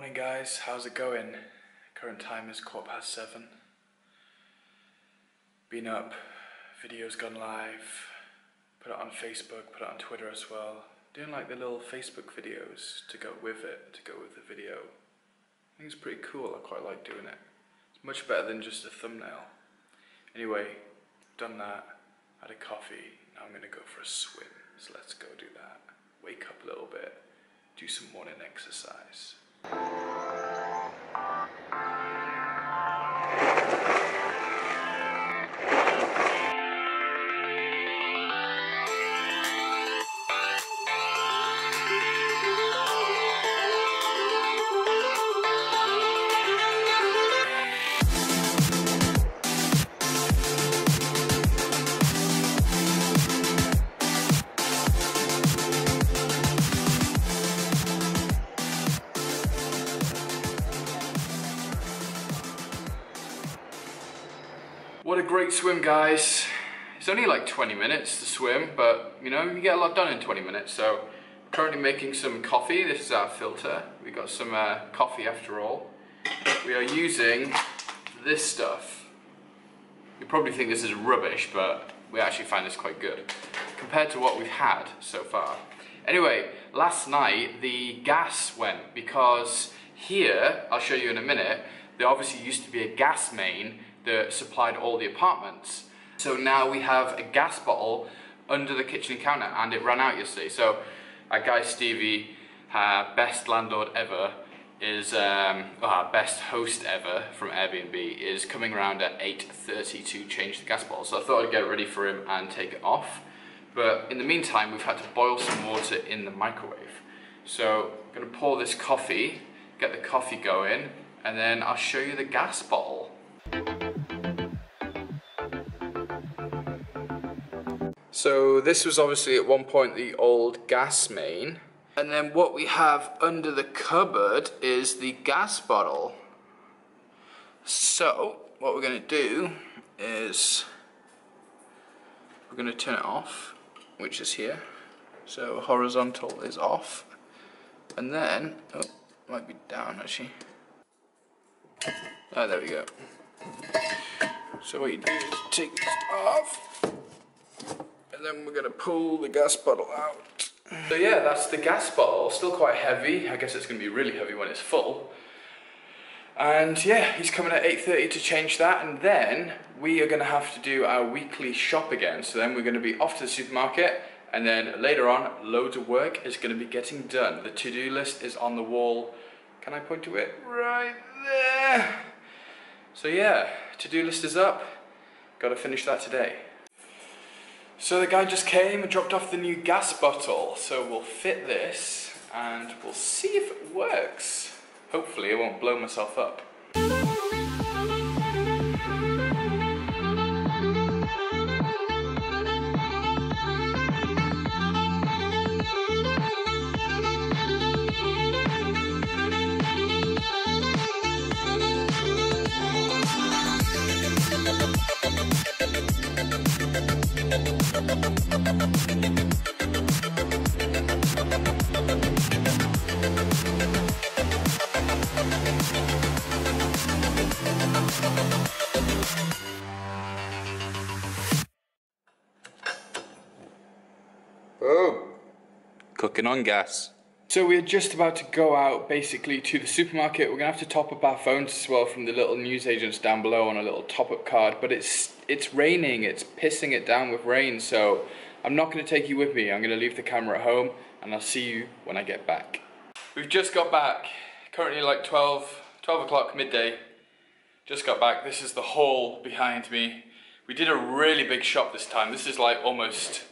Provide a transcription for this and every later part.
Morning guys, how's it going? Current time is 7:15. Been up, videos gone live, put it on Facebook, put it on Twitter as well. Doing like the little Facebook videos to go with it, to go with the video. I think it's pretty cool, I quite like doing it. It's much better than just a thumbnail. Anyway, done that, had a coffee, now I'm gonna go for a swim. So let's go do that. Wake up a little bit, do some morning exercise. What a great swim, guys. It's only like 20 minutes to swim, but you know, you get a lot done in 20 minutes. So currently making some coffee. This is our filter. We got some coffee after all. We are using this stuff. You probably think this is rubbish, but we actually find this quite good compared to what we've had so far. Anyway, last night the gas went because here, I'll show you in a minute, there obviously used to be a gas main that supplied all the apartments. So now we have a gas bottle under the kitchen counter and it ran out yesterday. So our guy Stevie, best landlord ever, is best host ever from Airbnb, is coming around at 8:30 to change the gas bottle. So I thought I'd get it ready for him and take it off. But in the meantime, we've had to boil some water in the microwave. So I'm gonna pour this coffee, get the coffee going, and then I'll show you the gas bottle. So this was obviously at one point the old gas main, and then what we have under the cupboard is the gas bottle. So what we're going to do is we're going to turn it off, which is here. So horizontal is off, and then might be down actually. Oh, there we go. So what you do is take this off, and then we're going to pull the gas bottle out. So yeah, that's the gas bottle. Still quite heavy. I guess it's going to be really heavy when it's full. And yeah, he's coming at 8:30 to change that, and then we are going to have to do our weekly shop again. So then we're going to be off to the supermarket, and then later on, loads of work is going to be getting done. The to-do list is on the wall. Can I point to it? Right there. So yeah, to-do list is up. Got to finish that today. So the guy just came and dropped off the new gas bottle. So we'll fit this and we'll see if it works. Hopefully I won't blow myself up. Oh, cooking on gas. So we're just about to go out basically to the supermarket. We're gonna have to top up our phones as well from the little newsagents down below on a little top-up card, but it's raining, it's pissing it down with rain, so I'm not gonna take you with me. I'm gonna leave the camera at home and I'll see you when I get back. We've just got back, currently like 12 o'clock midday. Just got back. This is the haul behind me. We did a really big shop this time. This is like almost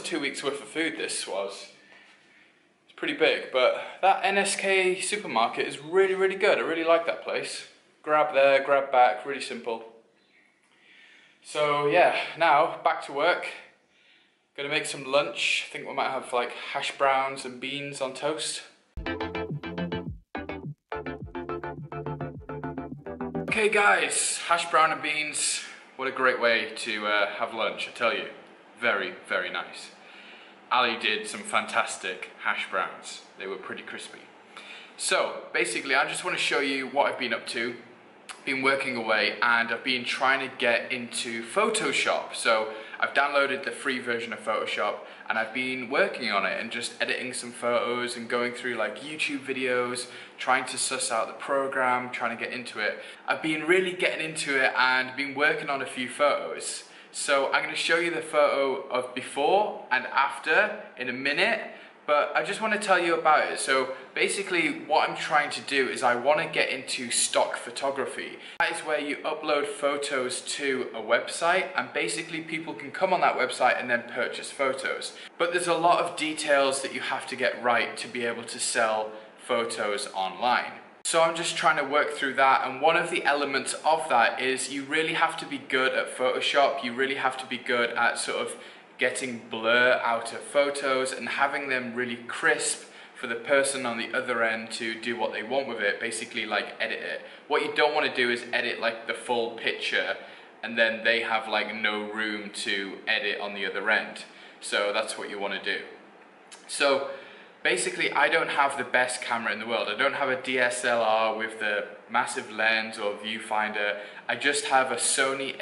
2 weeks worth of food this was. It's pretty big, but that NSK supermarket is really, really good. I really like that place. Grab there, grab back, really simple. So yeah, now back to work. Gonna make some lunch. I think we might have like hash browns and beans on toast. Okay guys, hash brown and beans. What a great way to have lunch, I tell you. Very, very nice. Ali did some fantastic hash browns. They were pretty crispy. So basically I just want to show you what I've been up to. Been working away, and I've been trying to get into Photoshop. So I've downloaded the free version of Photoshop and I've been working on it and just editing some photos and going through like YouTube videos, trying to suss out the program, trying to get into it. I've been really getting into it and been working on a few photos. So I'm going to show you the photo of before and after in a minute, but I just want to tell you about it. So basically what I'm trying to do is I want to get into stock photography. That is where you upload photos to a website, and basically people can come on that website and then purchase photos. But there's a lot of details that you have to get right to be able to sell photos online. So I'm just trying to work through that, and one of the elements of that is you really have to be good at Photoshop. You really have to be good at sort of getting blur out of photos and having them really crisp for the person on the other end to do what they want with it, basically like edit it. What you don't want to do is edit like the full picture and then they have like no room to edit on the other end. So that's what you want to do. So basically I don't have the best camera in the world. I don't have a DSLR with the massive lens or viewfinder. I just have a Sony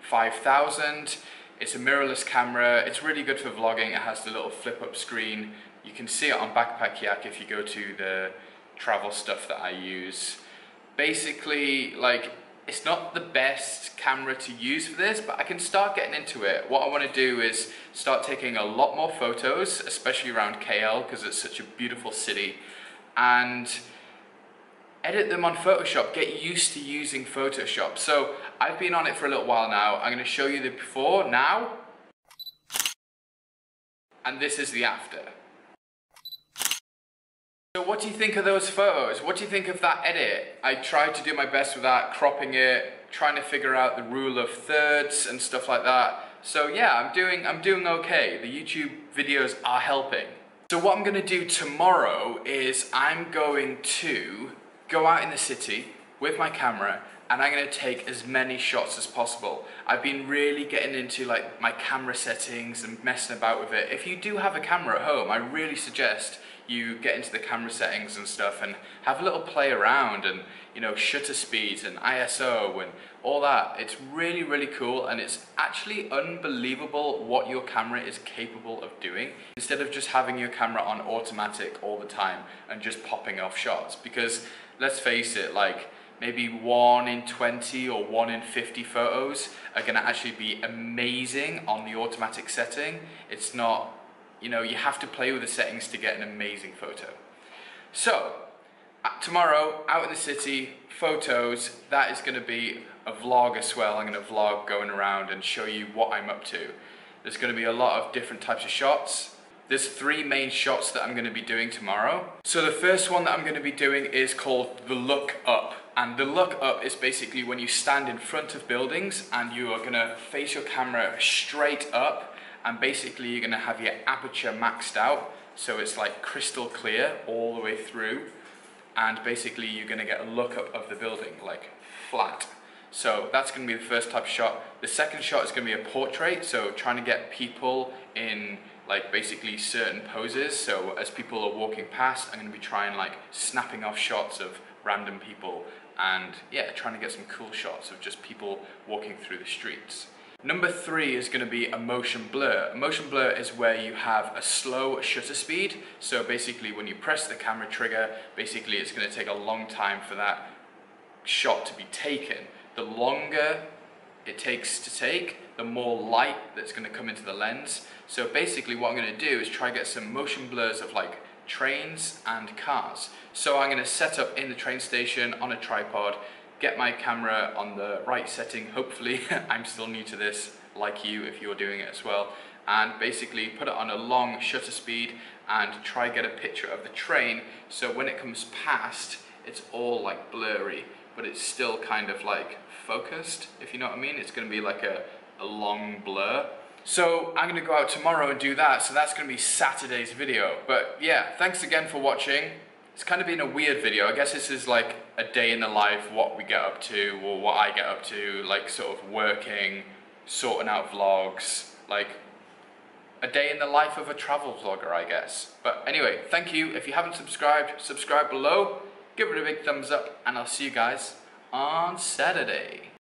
A5000. It's a mirrorless camera. It's really good for vlogging. It has the little flip-up screen. You can see it on Backpack Yak if you go to the travel stuff that I use. Basically, like, it's not the best camera to use for this, but I can start getting into it. What I want to do is start taking a lot more photos, especially around KL because it's such a beautiful city, and edit them on Photoshop, get used to using Photoshop. So I've been on it for a little while now. I'm going to show you the before, now, and this is the after. So what do you think of those photos? What do you think of that edit? I tried to do my best with that, cropping it, trying to figure out the rule of thirds and stuff like that. So yeah, I'm doing okay. The YouTube videos are helping. So what I'm going to do tomorrow is I'm going to go out in the city with my camera and I'm going to take as many shots as possible. I've been really getting into like my camera settings and messing about with it. If you do have a camera at home, I really suggest you get into the camera settings and stuff and have a little play around, and you know, shutter speeds and ISO and all that. It's really, really cool, and it's actually unbelievable what your camera is capable of doing, instead of just having your camera on automatic all the time and just popping off shots. Because let's face it, like maybe 1 in 20 or 1 in 50 photos are going to actually be amazing on the automatic setting. It's not, you know, you have to play with the settings to get an amazing photo. So tomorrow, out in the city, photos, that is going to be a vlog as well. I'm going to vlog going around and show you what I'm up to. There's going to be a lot of different types of shots. There's 3 main shots that I'm going to be doing tomorrow. So the first one that I'm going to be doing is called the look up. And the look up is basically when you stand in front of buildings and you are going to face your camera straight up, and basically you're going to have your aperture maxed out, so it's like crystal clear all the way through, and basically you're going to get a look up of the building, like flat. So that's going to be the first type of shot. The second shot is going to be a portrait, so trying to get people in like basically certain poses. So as people are walking past, I'm going to be trying like snapping off shots of random people, and yeah, trying to get some cool shots of just people walking through the streets. Number 3 is going to be a motion blur. A motion blur is where you have a slow shutter speed. So basically when you press the camera trigger, basically it's going to take a long time for that shot to be taken. The longer it takes to take, the more light that's going to come into the lens. So basically what I'm going to do is try to get some motion blurs of like trains and cars. So I'm going to set up in the train station on a tripod, get my camera on the right setting, hopefully. I'm still new to this, like you, if you're doing it as well, and basically put it on a long shutter speed and try get a picture of the train, so when it comes past, it's all like blurry, but it's still kind of like focused, if you know what I mean. It's going to be like a long blur. So I'm going to go out tomorrow and do that, so that's going to be Saturday's video. But yeah, thanks again for watching. It's kind of been a weird video. I guess this is like a day in the life, what we get up to, or what I get up to, like sort of working, sorting out vlogs, like a day in the life of a travel vlogger, I guess. But anyway, thank you. If you haven't subscribed, subscribe below, give it a big thumbs up, and I'll see you guys on Saturday.